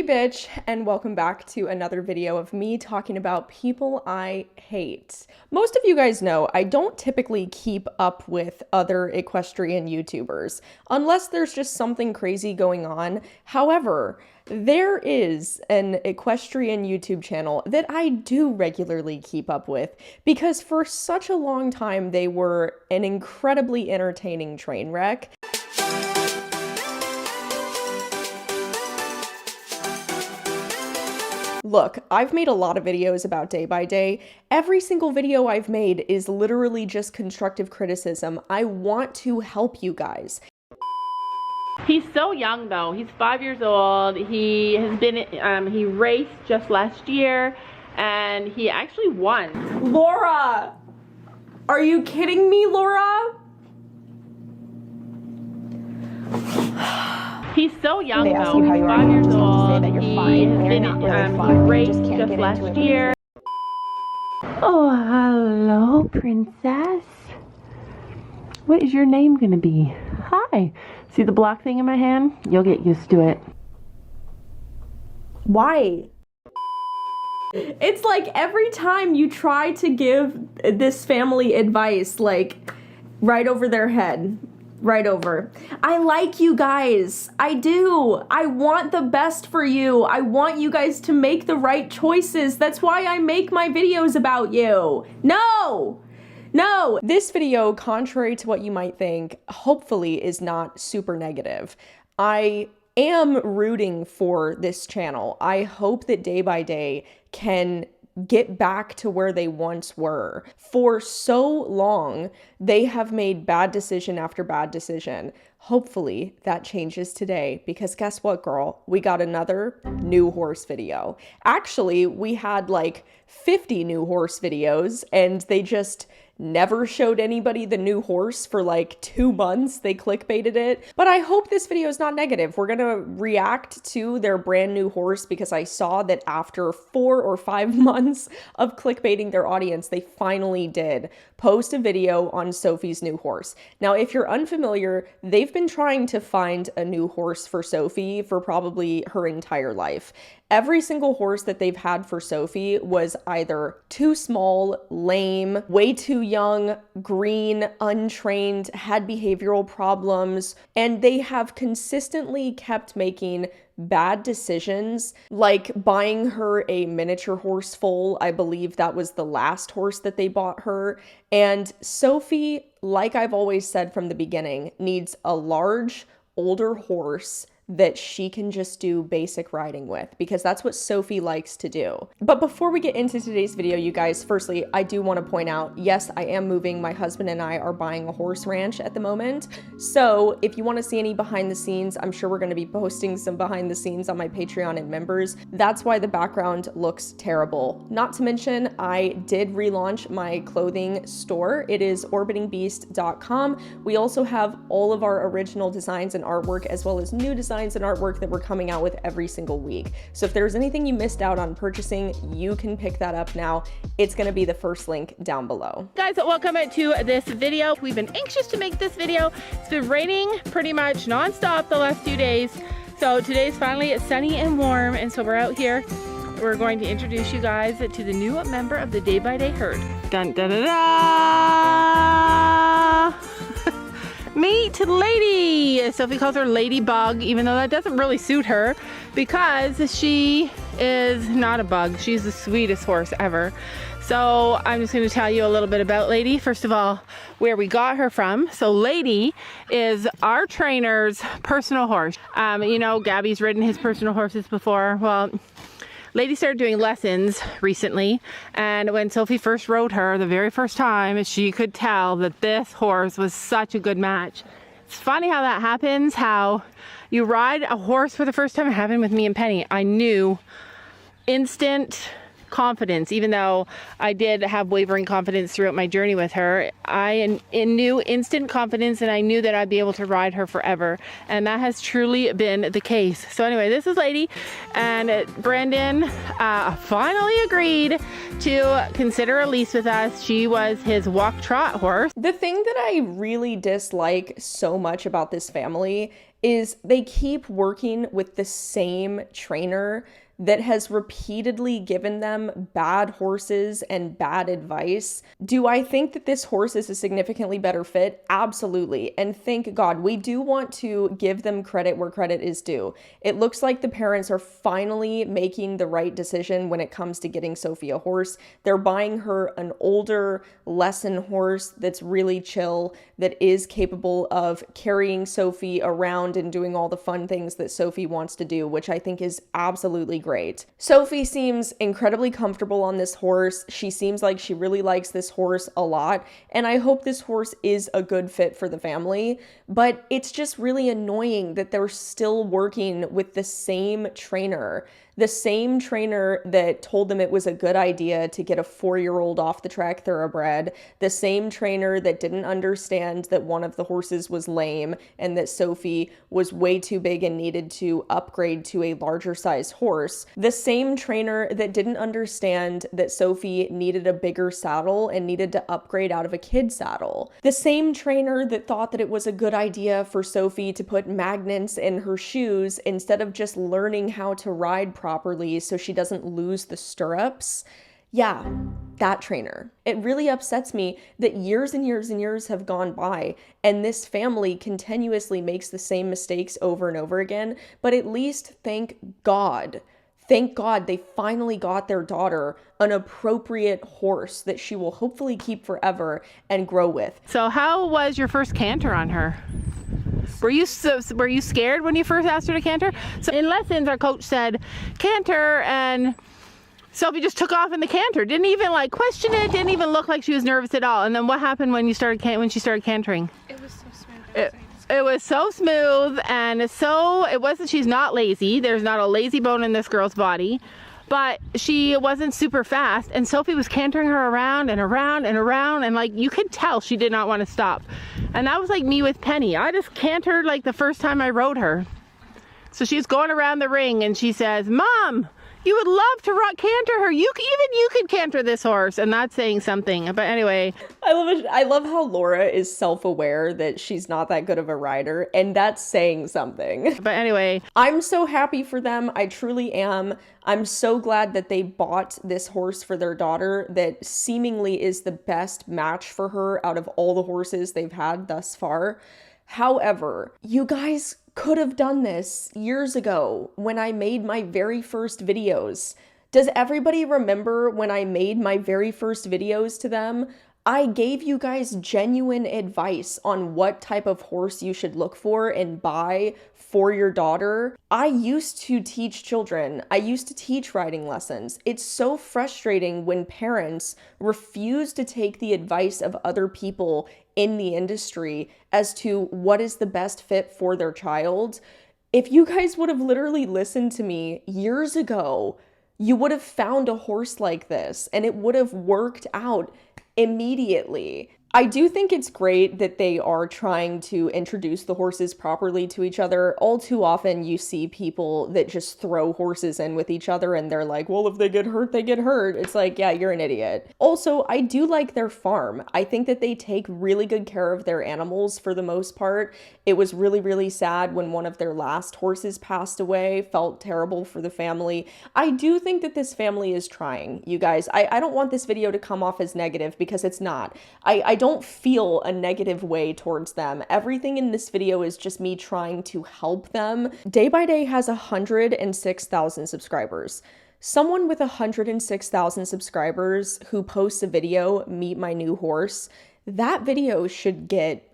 bitch, and welcome back to another video of me talking about people I hate. Most of you guys know I don't typically keep up with other equestrian YouTubers, unless there's just something crazy going on. However, there is an equestrian YouTube channel that I do regularly keep up with because for such a long time they were an incredibly entertaining train wreck. Look, I've made a lot of videos about Day by Day. Every single video I've made is literally just constructive criticism. I want to help you guys. He's so young though. He's 5 years old. He has been, he raced just last year and he actually won. Laura! Are you kidding me, Laura? He's so young though. He's 5 years old. He has been, he raced just last year. Oh, hello, princess. What is your name gonna be? Hi. See the black thing in my hand? You'll get used to it. Why? It's like every time you try to give this family advice, like right over their head. Right over. I like you guys. I do. I want the best for you. I want you guys to make the right choices. That's why I make my videos about you. No! No! This video, contrary to what you might think, hopefully is not super negative. I am rooting for this channel. I hope that Day by Day can get back to where they once were. For so long, they have made bad decision after bad decision. Hopefully that changes today, because guess what, girl? We got another new horse video. Actually, we had like 50 new horse videos and they just never showed anybody the new horse for like 2 months. They clickbaited it. But I hope this video is not negative. We're gonna react to their brand new horse because I saw that after 4 or 5 months of clickbaiting their audience, they finally did post a video on Sophie's new horse. Now, if you're unfamiliar, they've been trying to find a new horse for Sophie for probably her entire life. Every single horse that they've had for Sophie was either too small, lame, way too young, green, untrained, had behavioral problems, and they have consistently kept making bad decisions, like buying her a miniature horse foal. I believe that was the last horse that they bought her. And Sophie, like I've always said from the beginning, needs a large, older horse that she can just do basic riding with, because that's what Sophie likes to do. But before we get into today's video, you guys, firstly, I do want to point out, yes, I am moving. My husband and I are buying a horse ranch at the moment. So if you want to see any behind the scenes, I'm sure we're going to be posting some behind the scenes on my Patreon and members. That's why the background looks terrible. Not to mention, I did relaunch my clothing store. It is orbitingbeast.com. We also have all of our original designs and artwork, as well as new designs and artwork that we're coming out with every single week. So if there's anything you missed out on purchasing, you can pick that up now. It's going to be the first link down below. Guys, welcome to this video. We've been anxious to make this video. It's been raining pretty much nonstop the last few days. So today's finally sunny and warm, and so we're out here. We're going to introduce you guys to the new member of the Day by Day herd. Dun da da da! Meet Lady! Sophie calls her Ladybug, even though that doesn't really suit her because she is not a bug. She's the sweetest horse ever. So I'm just going to tell you a little bit about Lady. First of all, where we got her from. So Lady is our trainer's personal horse. You know, Gabby's ridden his personal horses before. Well, Lady started doing lessons recently, and when Sophie first rode her the very first time, she could tell that this horse was such a good match. It's funny how that happens, how you ride a horse for the first time. It happened with me and Penny. I knew instant confidence, even though I did have wavering confidence throughout my journey with her. I knew instant confidence, and I knew that I'd be able to ride her forever, and that has truly been the case. So anyway, this is Lady, and Brandon finally agreed to consider a lease with us. She was his walk trot horse. The thing that I really dislike so much about this family is they keep working with the same trainer that has repeatedly given them bad horses and bad advice. Do I think that this horse is a significantly better fit? Absolutely. And thank God, we do want to give them credit where credit is due. It looks like the parents are finally making the right decision when it comes to getting Sophie a horse. They're buying her an older lesson horse that's really chill, that is capable of carrying Sophie around and doing all the fun things that Sophie wants to do, which I think is absolutely great. Sophie seems incredibly comfortable on this horse. She seems like she really likes this horse a lot, and I hope this horse is a good fit for the family, but it's just really annoying that they're still working with the same trainer. The same trainer that told them it was a good idea to get a 4-year-old off the track thoroughbred, the same trainer that didn't understand that one of the horses was lame and that Sophie was way too big and needed to upgrade to a larger size horse, the same trainer that didn't understand that Sophie needed a bigger saddle and needed to upgrade out of a kid saddle, the same trainer that thought that it was a good idea for Sophie to put magnets in her shoes instead of just learning how to ride properly so she doesn't lose the stirrups. Yeah, that trainer. It really upsets me that years and years and years have gone by and this family continuously makes the same mistakes over and over again, but at least thank God they finally got their daughter an appropriate horse that she will hopefully keep forever and grow with. So how was your first canter on her? Were you scared when you first asked her to canter? So in lessons, our coach said canter, and Sophie just took off in the canter. Didn't even like question it. Didn't even look like she was nervous at all. And then what happened when she started cantering? It was so smooth. It was so smooth, and it wasn't. She's not lazy. There's not a lazy bone in this girl's body. But she wasn't super fast, and Sophie was cantering her around and around and around, and like you could tell she did not want to stop. And that was like me with Penny. I just cantered like the first time I rode her. So she's going around the ring and she says, "Mom, you would love to canter her. You could canter this horse," and that's saying something. But anyway, I love how Laura is self-aware that she's not that good of a rider, and that's saying something. But anyway, I'm so happy for them. I truly am. I'm so glad that they bought this horse for their daughter that seemingly is the best match for her out of all the horses they've had thus far. However, you guys could have done this years ago when I made my very first videos. Does everybody remember when I made my very first videos to them? I gave you guys genuine advice on what type of horse you should look for and buy for your daughter. I used to teach children. I used to teach riding lessons. It's so frustrating when parents refuse to take the advice of other people in the industry as to what is the best fit for their child. If you guys would have literally listened to me years ago, you would have found a horse like this and it would have worked out immediately. I do think it's great that they are trying to introduce the horses properly to each other. All too often you see people that just throw horses in with each other and they're like, well, if they get hurt, they get hurt. It's like, yeah, you're an idiot. Also, I do like their farm. I think that they take really good care of their animals for the most part. It was really, really sad when one of their last horses passed away. Felt terrible for the family. I do think that this family is trying, you guys. I don't want this video to come off as negative because it's not. I don't feel a negative way towards them. Everything in this video is just me trying to help them. Day by Day has 106,000 subscribers. Someone with 106,000 subscribers who posts a video, meet my new horse, that video should get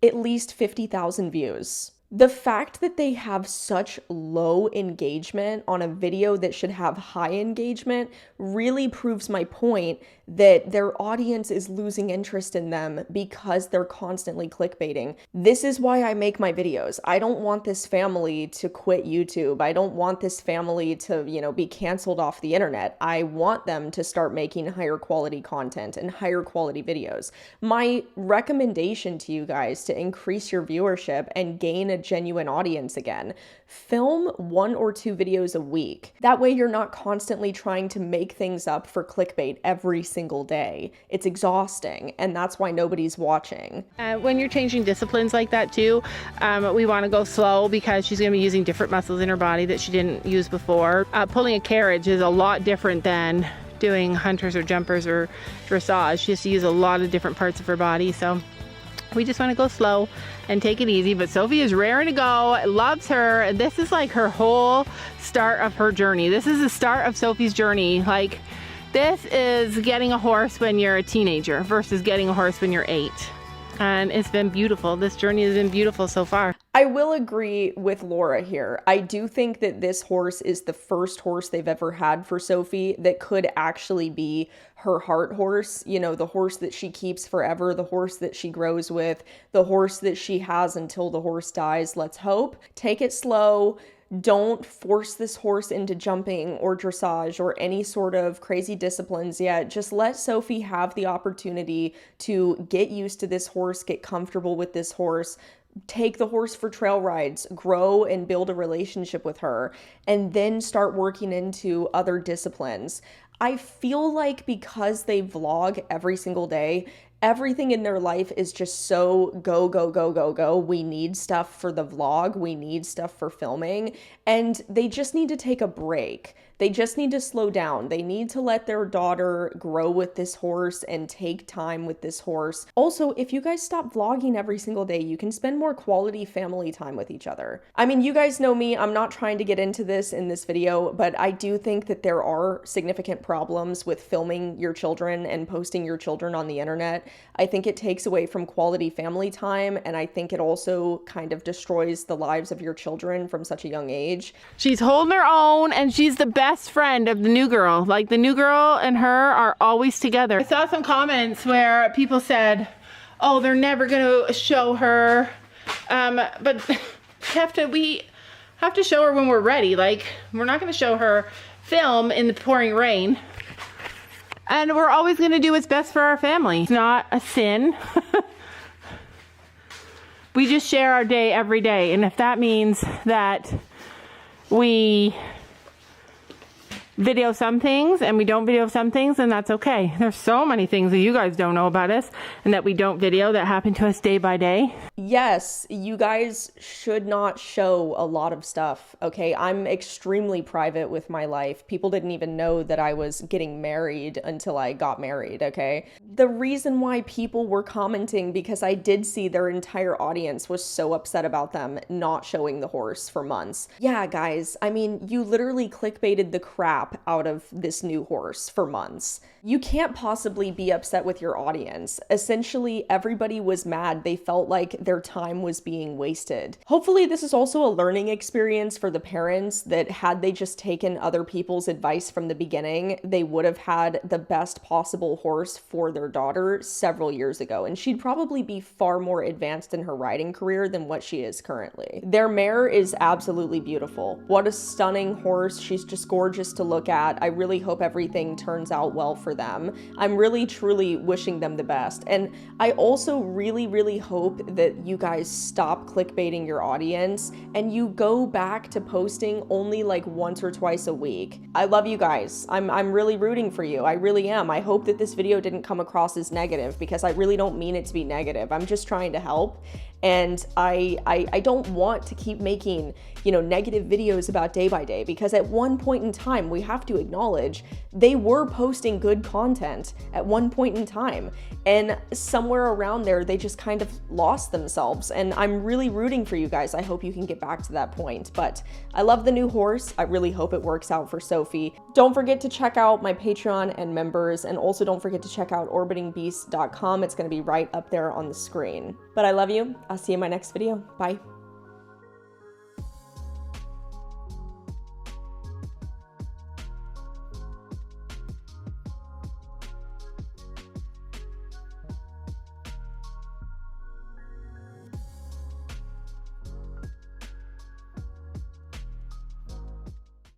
at least 50,000 views. The fact that they have such low engagement on a video that should have high engagement really proves my point that their audience is losing interest in them because they're constantly clickbaiting. This is why I make my videos. I don't want this family to quit YouTube. I don't want this family to, be canceled off the internet. I want them to start making higher quality content and higher quality videos. My recommendation to you guys to increase your viewership and gain genuine audience again. Film 1 or 2 videos a week. That way you're not constantly trying to make things up for clickbait every single day. It's exhausting, and that's why nobody's watching. When you're changing disciplines like that too, we want to go slow because she's going to be using different muscles in her body that she didn't use before. Pulling a carriage is a lot different than doing hunters or jumpers or dressage. She has to use a lot of different parts of her body, so we just want to go slow and take it easy. But Sophie is raring to go, loves her. This is like her whole start of her journey. This is the start of Sophie's journey. Like, this is getting a horse when you're a teenager versus getting a horse when you're 8. And it's been beautiful. This journey has been beautiful so far. I will agree with Laura here. I do think that this horse is the first horse they've ever had for Sophie that could actually be her heart horse. You know, the horse that she keeps forever, the horse that she grows with, the horse that she has until the horse dies. Let's hope. Take it slow. Don't force this horse into jumping or dressage or any sort of crazy disciplines yet. Just let Sophie have the opportunity to get used to this horse, get comfortable with this horse, take the horse for trail rides, grow and build a relationship with her, and then start working into other disciplines. I feel like because they vlog every single day, everything in their life is just so go, go, go, go, go. We need stuff for the vlog. We need stuff for filming. And they just need to take a break. They just need to slow down. They need to let their daughter grow with this horse and take time with this horse. Also, if you guys stop vlogging every single day, you can spend more quality family time with each other. I mean, you guys know me. I'm not trying to get into this in this video, but I do think that there are significant problems with filming your children and posting your children on the internet. I think it takes away from quality family time, and I think it also kind of destroys the lives of your children from such a young age. She's holding her own, and she's the best friend of the new girl. Like, the new girl and her are always together. I saw some comments where people said, oh, they're never gonna show her, but we have to show her when we're ready. Like, we're not gonna show her film in the pouring rain. And we're always going to do what's best for our family. It's not a sin. We just share our day every day. And if that means that we video some things and we don't video some things, then that's okay. There's so many things that you guys don't know about us and that we don't video that happen to us day by day. Yes, you guys should not show a lot of stuff, okay? I'm extremely private with my life. People didn't even know that I was getting married until I got married, okay? The reason why people were commenting, because I did see their entire audience was so upset about them not showing the horse for months. Yeah, guys, I mean, you literally clickbaited the crap out of this new horse for months. You can't possibly be upset with your audience. Essentially, everybody was mad. They felt like their time was being wasted. Hopefully, this is also a learning experience for the parents that had they just taken other people's advice from the beginning, they would have had the best possible horse for their daughter several years ago. And she'd probably be far more advanced in her riding career than what she is currently. Their mare is absolutely beautiful. What a stunning horse. She's just gorgeous to look at. I really hope everything turns out well for them. I'm really, truly wishing them the best. And I also really, really hope that you guys stop clickbaiting your audience and you go back to posting only like once or twice a week. I love you guys. I'm really rooting for you. I really am. I hope that this video didn't come across as negative, because I really don't mean it to be negative. I'm just trying to help. And I don't want to keep making, you know, negative videos about day by day, because at one point in time, we have to acknowledge they were posting good content at one point in time. And somewhere around there, they just kind of lost themselves. And I'm really rooting for you guys. I hope you can get back to that point. But I love the new horse. I really hope it works out for Sophie. Don't forget to check out my Patreon and members. And also don't forget to check out orbitingbeast.com. It's going to be right up there on the screen. But I love you. I'll see you in my next video. Bye.